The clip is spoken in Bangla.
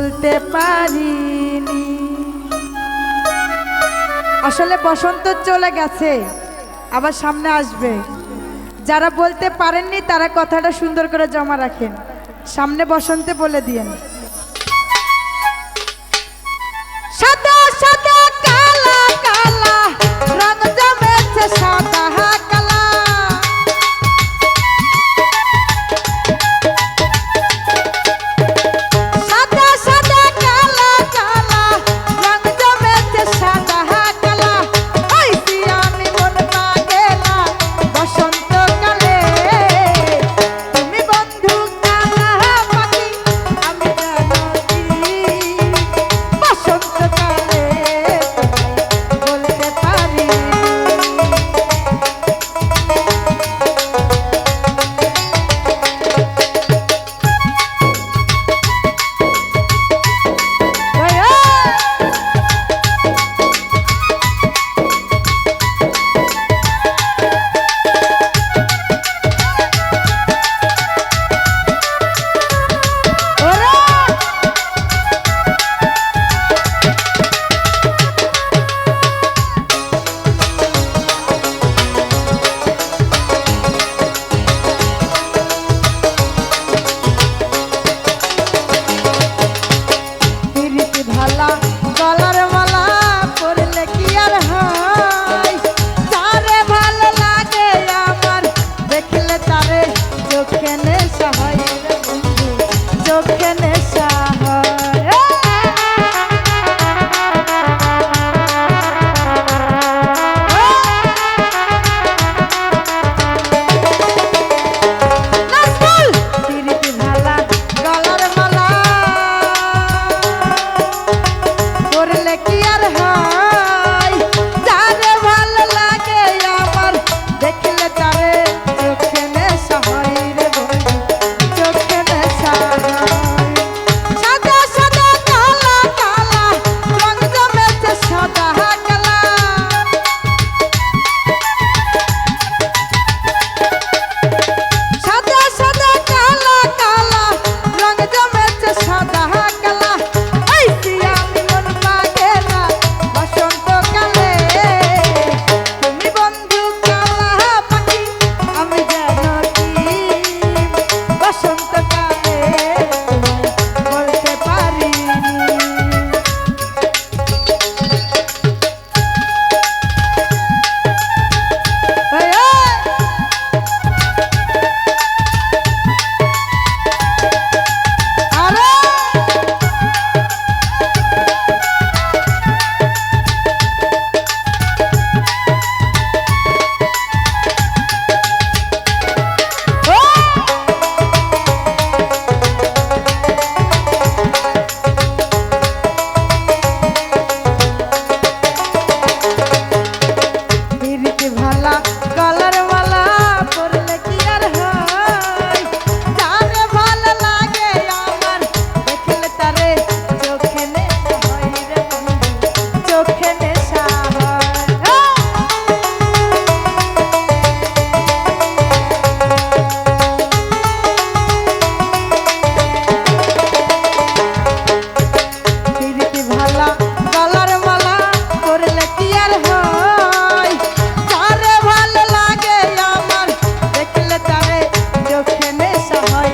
ভুলতে পারিনি। আসলে বসন্ত চলে গেছে, আবার সামনে আসবে। যারা বলতে পারেননি তারা কথাটা সুন্দর করে জমা রাখেন, সামনে বসন্তে বলে দিয়েন। সাদা সাদা কালা কালা রং জমেছে সাদা কালা, সাদা সাদা কালা কালা রং জমেছে সাদা কালা। আইছি আমি মন লাগে না বসন্তকালে, তুমি বন্ধু কালা পাখি আমি জানি বসন্তকালে বলতে পারি। গলার মালা পরলে কি আর হয়, যারে ভালো লাগে আমার দেখলে তারে চোখে নেশা হয় রে বন্ধু, চোখে নেশা হয়। কি আর হয়, যারে ভালো লাগে আমার দেখলে তারে চোখে নেশা হয় রে বন্ধু, চোখে নেশা হয়। সাদা সাদা কালা কালা রং জমেছে সাদা কালা, সাদা সাদা কালা কালা রং জমেছে সাদা কালা। আইছি আমি মন লাগে না বসন্তকালে, তুমি বন্ধু কালা পাখি আমি জানি বসন্তকালে বলতে পারিনি। গলার মালা পরলে কি আর হয়, যারে ভালো লাগে আমার দেখলে তারে চোখে নেশা হয় রে বন্ধু, চোখে নেশা হয়। প্রীতি ভালা গলার মালা পরলে কি আর হয়, যারে ভালো লাগে আমার দেখলে তারে চোখে নেশা হয়।